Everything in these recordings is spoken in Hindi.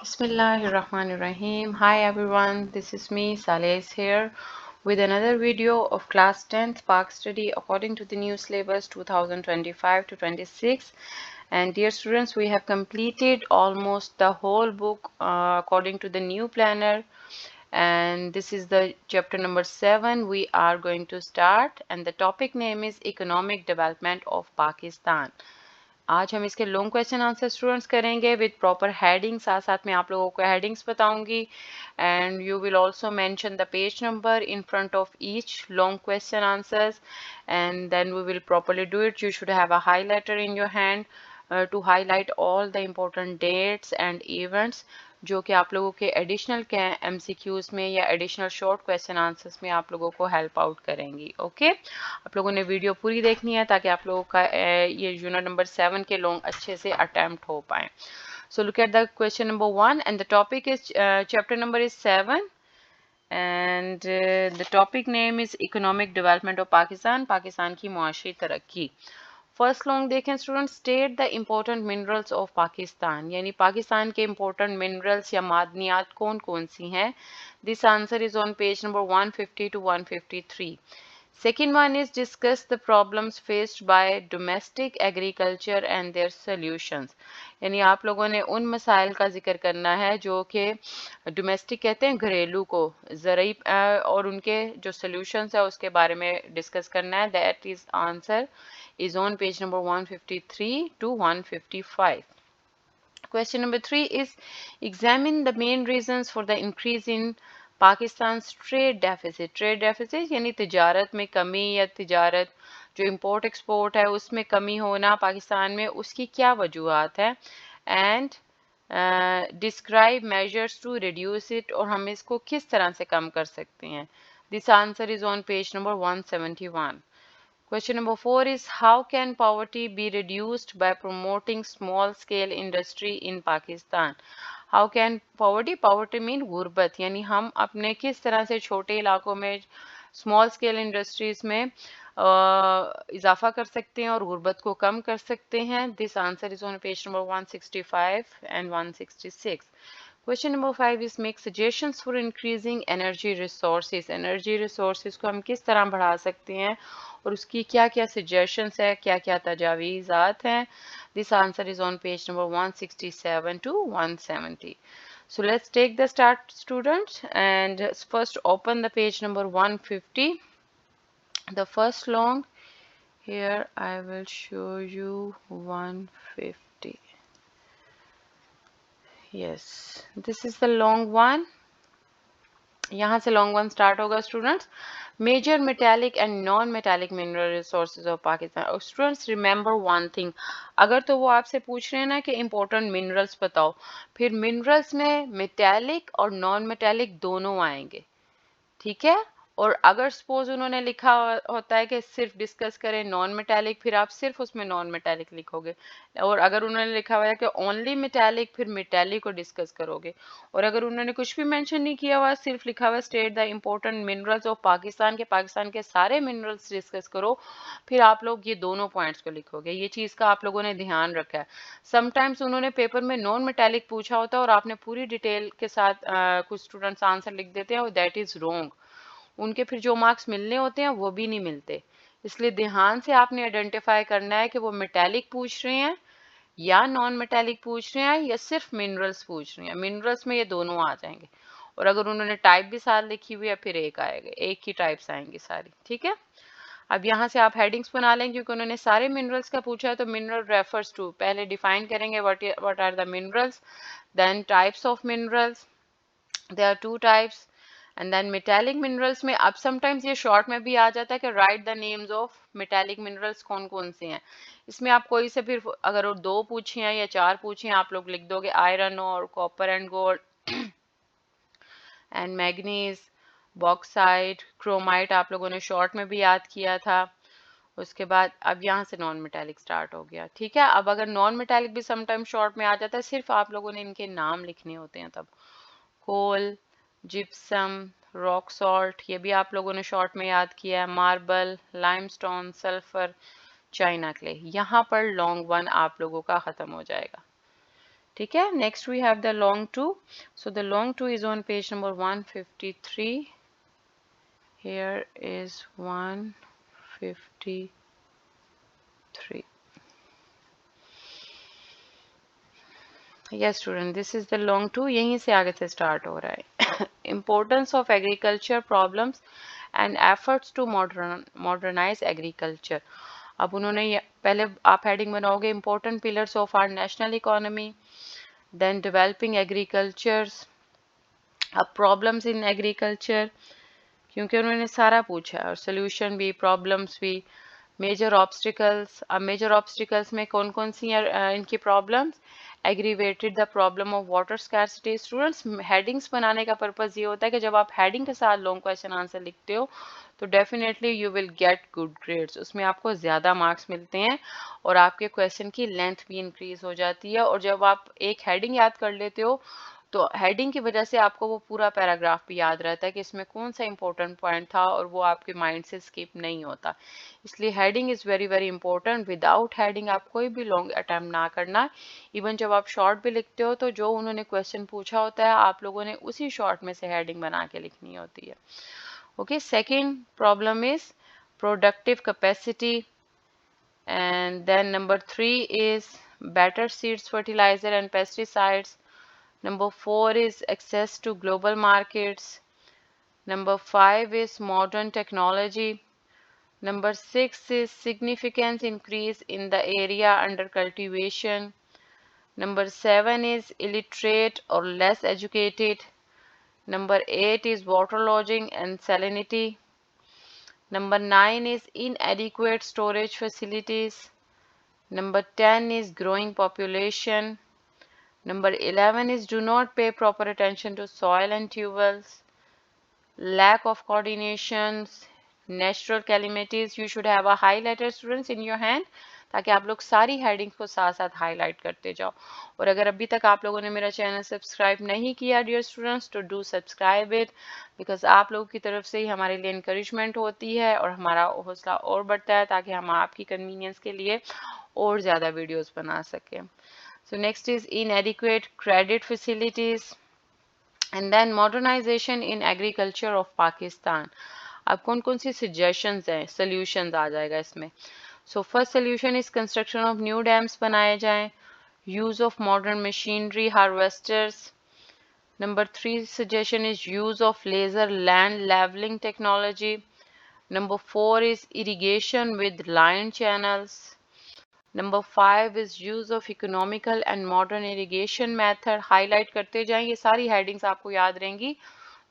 Bismillahirrahmanirrahim. Hi everyone, this is me, Saleh here with another video of class 10th Pak study according to the new syllabus 2025 to 26. And dear students, we have completed almost the whole book according to the new planner. And this is the chapter number 7 we are going to start, and the topic name is Economic Development of Pakistan. आज हम इसके लॉन्ग क्वेश्चन आंसर स्टूडेंट्स करेंगे विद प्रॉपर हेडिंग, साथ साथ में आप लोगों को हेडिंग्स बताऊंगी and you will also mention the page number in front of each long question answers and then we will properly do it. You should have a highlighter in your hand to highlight all the important dates and events जो कि आप लोगों के एडिशनल एमसीक्यूज में या एडिशनल शॉर्ट क्वेश्चन आंसर्स में आप लोगों को हेल्प आउट करेंगी. ओके आप लोगों ने वीडियो पूरी देखनी है ताकि आप लोगों का ये यूनिट नंबर 7 के लॉन्ग अच्छे से अटेम्प्ट हो पाए. So look at the question number 1 and the topic is chapter number is 7 and the topic name is Economic Development of Pakistan, Pakistan की मुआशी तरक्की. फर्स्ट लॉन्ग देखें student, state the important minerals of Pakistan, यानी पाकिस्तान के इम्पोर्टेंट मिनरल्स या मादनियात कौन कौन सी हैं. This answer is on page number 150 to 153. Second one is discuss the problems faced by domestic agriculture and their solutions. यानी आप लोगों ने उन मसाइल का जिक्र करना है जो कि डोमेस्टिक कहते हैं घरेलू को, ज़रूरी और उनके जो सॉल्यूशंस है उसके बारे में डिस्कस करना है. That is answer is on page number 153 to 155. Question number 3 is examine the main reasons for the increase in Pakistan's trade deficit. Trade deficit यानी तिजारत में कमी या तिजारत जो इंपोर्ट एक्सपोर्ट है उसमें कमी होना पाकिस्तान में, उसकी क्या वजूहात है and describe measures to reduce it, और हम इसको किस तरह से कम कर सकते हैं. This answer is on page number 171. Question number 4 is how can poverty be reduced by promoting small scale industry in Pakistan? How can poverty mean गुर्बत, यानी हम अपने किस तरह से छोटे इलाकों में स्मॉल स्केल इंडस्ट्रीज में इजाफा कर सकते हैं और गुर्बत को कम कर सकते हैं. This answer is on page number 165 and 166. Question number 5 is make suggestions for increasing energy resources. Energy resources को हम किस तरह बढ़ा सकते हैं और उसकी क्या क्या suggestions है, क्या क्या तजावीज़ात हैं. This answer is on page number 167 to 170. So let's take the start students and first open the page number 150. The first long, here I will show you 150. Yes, this is the long one. यहाँ से लॉन्ग वन स्टार्ट होगा students. Major metallic and non metallic mineral resources of Pakistan. और स्टूडेंट्स रिमेंबर वन थिंग, अगर तो वो आपसे पूछ रहे हैं ना कि इंपॉर्टेंट मिनरल्स बताओ, फिर मिनरल्स में मेटालिक और नॉन मेटालिक दोनों आएंगे, ठीक है. और अगर सपोज उन्होंने लिखा होता है कि सिर्फ डिस्कस करें नॉन मेटालिक, फिर आप सिर्फ उसमें नॉन मेटालिक लिखोगे. और अगर उन्होंने लिखा हुआ है कि ओनली मेटालिक, फिर मेटालिक को डिस्कस करोगे. और अगर उन्होंने कुछ भी मेंशन नहीं किया हुआ, सिर्फ लिखा हुआ state the important minerals of Pakistan के सारे मिनरल्स डिस्कस करो, फिर आप लोग ये दोनों पॉइंट्स को लिखोगे. ये चीज़ का आप लोगों ने ध्यान रखा है. समटाइम्स उन्होंने पेपर में नॉन मेटालिक पूछा होता है और आपने पूरी डिटेल के साथ कुछ स्टूडेंट्स आंसर लिख देते हैं और दैट इज़ रॉन्ग. उनके फिर जो मार्क्स मिलने होते हैं वो भी नहीं मिलते. इसलिए ध्यान से आपने आइडेंटिफाई करना है कि वो मेटालिक पूछ रहे हैं या नॉन मेटालिक पूछ रहे हैं या सिर्फ मिनरल्स पूछ रहे हैं. मिनरल्स में ये दोनों आ जाएंगे. और अगर उन्होंने टाइप भी साथ लिखी हुई है फिर एक आएगा, एक ही टाइप्स आएंगी सारी, ठीक है. अब यहाँ से आप हेडिंग्स बना लें क्योंकि उन्होंने सारे मिनरल्स का पूछा है. तो मिनरल रेफर्स टू, पहले डिफाइन करेंगे what are the minerals, then types of minerals, there are two types, and then metallic minerals में अब समटाइम्स ये शॉर्ट में भी आ जाता है कि right the names of metallic minerals कौन कौन से हैं. इसमें आप कोई से फिर अगर दो पूछे हैं या चार पूछे हैं आप लोग लिख दोगे आयरन और copper and gold and manganese, bauxite, chromite आप लोगों ने शॉर्ट में भी याद किया था. उसके बाद अब यहाँ से नॉन मेटालिक स्टार्ट हो गया, ठीक है. अब अगर नॉन मेटालिक भी समटाइम शॉर्ट में आ जाता है, सिर्फ आप लोगों ने इनके नाम लिखने होते हैं तब. कोल, जिप्सम, रॉक सॉल्ट, ये भी आप लोगों ने शॉर्ट में याद किया है. Marble, limestone, sulphur, China clay. यहाँ पर लॉन्ग वन आप लोगों का खत्म हो जाएगा, ठीक है. Next we have the long 2. So the long 2 is on page number 153. Here is 153. Yes student, this is the long 2. यहीं से आगे से start हो रहा है. Importance of agriculture problems and efforts to modernize agriculture. अब उन्होंने पहले आप heading बनाओगे important pillars of our national economy, then developing agricultures, अब problems in agriculture, क्योंकि उन्होंने सारा पूछा और solution भी, problems भी, मेजर ऑब्स्टिकल्स. अब मेजर ऑब्स्टिकल्स में कौन कौन सी इनकी problems. Aggravated the problem of water scarcity. Students headings बनाने का पर्पस ये होता है कि जब आप हेडिंग के साथ लॉन्ग क्वेश्चन आंसर लिखते हो तो definitely you will get good grades. उसमें आपको ज़्यादा मार्क्स मिलते हैं और आपके क्वेश्चन की लेंथ भी इंक्रीज हो जाती है. और जब आप एक हेडिंग याद कर लेते हो तो हेडिंग की वजह से आपको वो पूरा पैराग्राफ भी याद रहता है कि इसमें कौन सा इंपॉर्टेंट पॉइंट था और वो आपके माइंड से स्किप नहीं होता. इसलिए heading is very very important. Without heading आप कोई भी लॉन्ग अटेम्प्ट ना करना. इवन जब आप शॉर्ट भी लिखते हो तो जो उन्होंने क्वेश्चन पूछा होता है आप लोगों ने उसी शॉर्ट में से हेडिंग बना के लिखनी होती है. Okay. Second problem is productive capacity. And then number 3 is better seeds, fertilizer and pesticides. Number 4 is access to global markets. Number 5 is modern technology. Number 6 is significant increase in the area under cultivation. Number 7 is illiterate or less educated. Number 8 is waterlogging and salinity. Number 9 is inadequate storage facilities. Number 10 is growing population. Number 11 is do not pay proper attention to soil and tubers. Lack of coordinations, natural calamities. You should have a highlighter students in your hand ताकि आप लोग सारी हेडिंग्स को साथ साथ हाईलाइट करते जाओ. और अगर अभी तक आप लोगों ने मेरा चैनल सब्सक्राइब नहीं किया डियर स्टूडेंट्स तो डू सब्सक्राइब इट, बिकॉज आप लोगों की तरफ से ही हमारे लिए इंकरेजमेंट होती है और हमारा हौसला और बढ़ता है ताकि हम आपकी कन्वीनियंस के लिए और ज़्यादा वीडियोस बना सकें. So next is inadequate credit facilities. And then modernization in agriculture of Pakistan. अब कौन कौन सी suggestions हैं, solutions आ जाएगा इसमें. So first solution is construction of new dams बनाए जाएं, use of modern machinery, harvesters. Number 3 suggestion is use of laser land leveling technology. Number 4 is irrigation with line channels. Number 5 is use of economical and modern irrigation method. Highlight करते जाएंगे, सारी हेडिंग्स आपको याद रहेंगी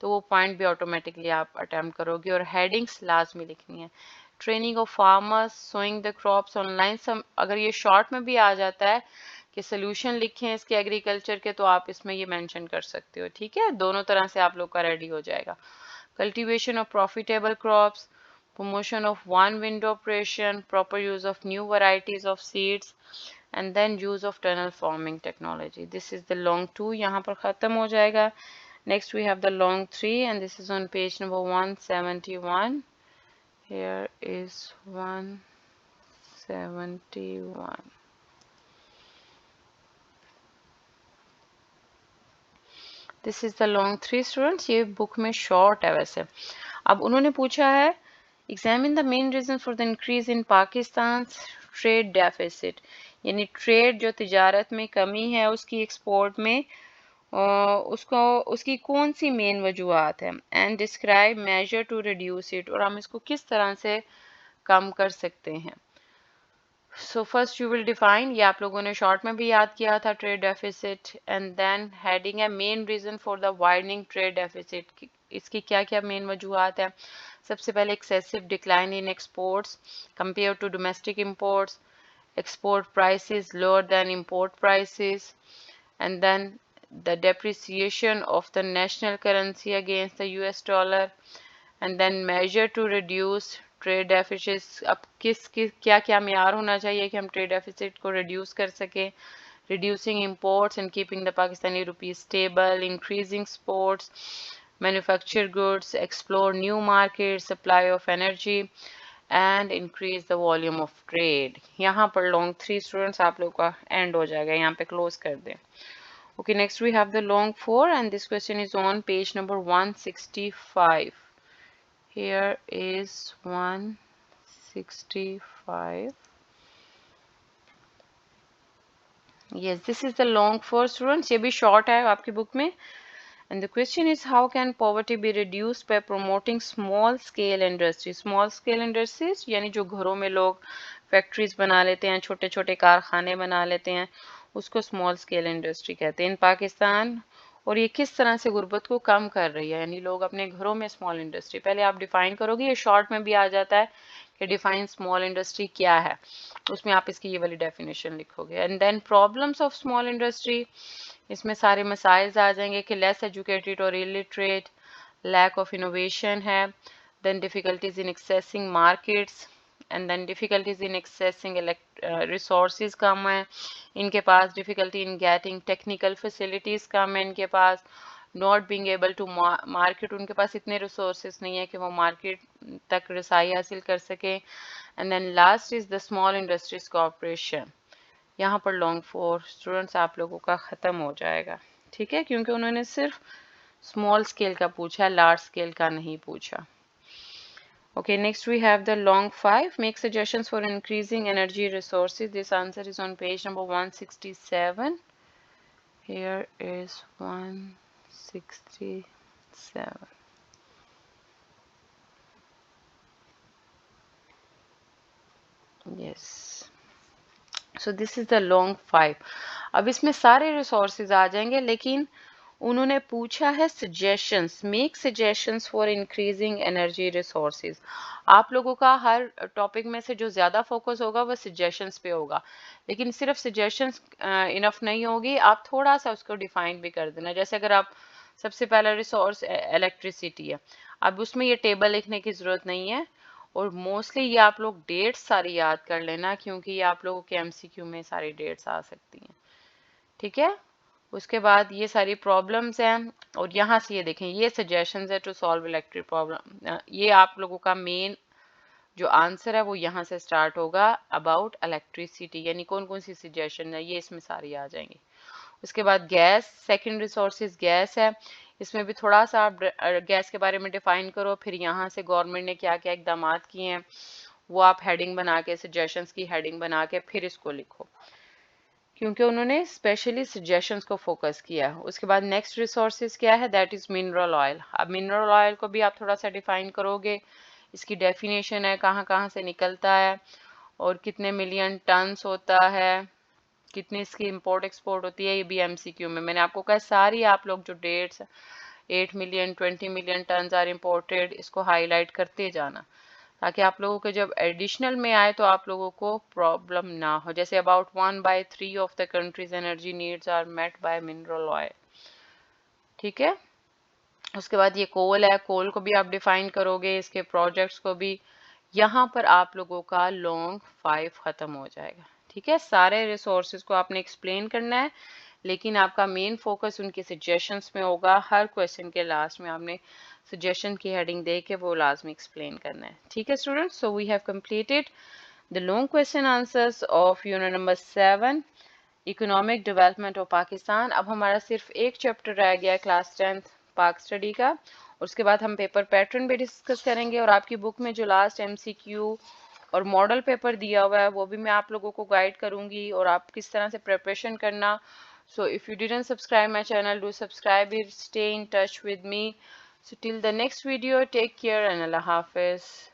तो वो पॉइंट भी ऑटोमेटिकली आप अटेम्प्ट करोगे. और हेडिंग्स लाजमी लिखनी है. Training of farmers, sowing the crops online. अगर ये शॉर्ट में भी आ जाता है कि सोल्यूशन लिखें इसके एग्रीकल्चर के तो आप इसमें ये मेंशन कर सकते हो. ठीक है, दोनों तरह से आप लोग का रेडी हो जाएगा. Cultivation of profitable crops, promotion of one window operation, proper use of new varieties of seeds, and then use of tunnel forming technology. This is the long 2. यहाँ पर ख़त्म हो जाएगा. Next we have the long 3 and this is on page number 171. Here is 171. This is the long 3 students. ये book में short है वैसे. अब उन्होंने पूछा है Examine the main reason for the increase in Pakistan's trade deficit. यानी ट्रेड जो तिजारत में कमी है उसकी एक्सपोर्ट में उसकी कौन सी मेन वजूहत है. And describe major to reduce it. और हम इसको किस तरह से कम कर सकते हैं. So first you will define, ये आप लोगों ने शॉर्ट में भी याद किया था, trade deficit. And then heading है main reason for the widening trade deficit. इसकी क्या क्या मेन वजूहत है. सबसे पहले excessive decline in exports compare to domestic imports, export prices lower than import prices, and then the depreciation of the national currency against the US dollar, and then measure to reduce trade deficits. अब किस क्या क्या मेयार होना चाहिए कि हम trade deficit को reduce कर सकें. Reducing imports and keeping the Pakistani rupee stable, increasing exports, manufacture goods, explore new markets, supply of energy, and increase the volume of trade. यहाँ पर long 3 students आप लोग का end हो जाएगा, यहाँ पे close कर दें. Okay, next we have the long 4 and this question is on page number 165. Here is 165. Yes, this is the long 4 students. ये भी short है आपकी book में. And the question is, how can poverty be reduced by promoting small scale industries? Small scale industries यानी जो घरों में लोग factories बना लेते हैं, छोटे छोटे कारखाने बना लेते हैं, उसको small scale industry कहते हैं इन पाकिस्तान. और ये किस तरह से गुर्बत को कम कर रही है, यानी लोग अपने घरों में स्मॉल इंडस्ट्री, पहले आप डिफाइन करोगे, ये शॉर्ट में भी आ जाता है कि डिफाइन स्मॉल इंडस्ट्री क्या है, उसमें आप इसकी ये वाली डेफिनेशन लिखोगे. And then problems of small industry, इसमें सारे मसाइल्स आ जाएंगे कि लेस एजुकेटेड और इलिटरेट, लैक ऑफ इनोवेशन है, then difficulties in accessing markets, and then difficulties in accessing resources कम है इनके पास, difficulty in getting technical facilities कम है इनके पास, not being able to market, उनके पास इतने रिसोर्सेज नहीं है कि वो मार्केट तक रसाई हासिल कर सके. And then last is the small industries corporation. यहाँ पर लॉन्ग 4 स्टूडेंट्स आप लोगों का ख़त्म हो जाएगा, ठीक है, क्योंकि उन्होंने सिर्फ स्मॉल स्केल का पूछा, लार्ज स्केल का नहीं पूछा. Okay, next we have the long 5. Make suggestions for increasing energy resources. This answer is on page number 167. Here is 167. Yes. So this is the long 5. अब इसमें सारे resources आ जाएंगे, लेकिन उन्होंने पूछा है suggestions, make suggestions for increasing energy resources. आप लोगों का हर टॉपिक में से जो ज़्यादा फोकस होगा वो सजेशंस पे होगा, लेकिन सिर्फ सजेशंस इनफ नहीं होगी, आप थोड़ा सा उसको डिफाइन भी कर देना. जैसे अगर आप सबसे पहला रिसोर्स इलेक्ट्रिसिटी है, अब उसमें ये टेबल लिखने की ज़रूरत नहीं है, और मोस्टली ये आप लोग डेट्स सारी याद कर लेना, क्योंकि ये आप लोगों के एमसीक्यू में सारी डेट्स आ सकती हैं, ठीक है. उसके बाद ये सारी प्रॉब्लम्स हैं, और यहाँ से ये देखें, ये सजेशंस है टू सॉल्व इलेक्ट्रिक प्रॉब्लम. ये आप लोगों का मेन जो आंसर है वो यहाँ से स्टार्ट होगा, अबाउट इलेक्ट्रिसिटी, यानी कौन कौन सी सजेशन है ये इसमें सारी आ जाएंगी. उसके बाद गैस, सेकंड रिसोर्सेज गैस है, इसमें भी थोड़ा सा आप गैस के बारे में डिफाइन करो, फिर यहाँ से गवर्नमेंट ने क्या क्या इकदाम किए हैं वो आप हेडिंग बना के, सजेशंस की हेडिंग बना के फिर इसको लिखो, क्योंकि उन्होंने स्पेशली सजेशंस को फोकस किया. उसके बाद नेक्स्ट रिसोर्सेज क्या है, दैट इज मिनरल ऑयल. अब मिनरल ऑयल को भी आप थोड़ा सा डिफाइन करोगे, इसकी डेफिनेशन है, कहाँ कहाँ से निकलता है और कितने मिलियन टन्स होता है, कितनी इसकी इंपोर्ट एक्सपोर्ट होती है, ये भी एमसीक्यू में मैंने आपको कहा. सारी आप लोग जो dates 8 million 20 million tons are imported, इसको हाईलाइट करते जाना, ताकि आप लोगों के जब एडिशनल में आए तो आप लोगों को प्रॉब्लम ना हो. जैसे about 1/3 of the country's energy needs are met by mineral oil, ठीक है. उसके बाद ये कोल है, कोल को भी आप डिफाइन करोगे, इसके प्रोजेक्ट्स को भी. यहाँ पर आप लोगों का लॉन्ग 5 खत्म हो जाएगा, ठीक है. सारे रिसोर्सेज को आपने एक्सप्लेन करना है, लेकिन आपका मेन फोकस उनके सजेशंस में होगा. हर क्वेश्चन के लास्ट में आपने सजेशन की हेडिंग दे के वो लाजमी एक्सप्लेन करना है, ठीक है students. So we have completed the long question answers of unit number 7, economic development of Pakistan. अब हमारा सिर्फ एक चैप्टर रह गया है क्लास 10th पाक स्टडी का, उसके बाद हम पेपर पैटर्न भी डिस्कस करेंगे, और आपकी बुक में जो लास्ट एमसीक्यू और मॉडल पेपर दिया हुआ है वो भी मैं आप लोगों को गाइड करूंगी, और आप किस तरह से प्रिपरेशन करना. So if you didn't subscribe my channel, do subscribe it, stay in touch with me. So till the next video, take care and Allah Hafiz.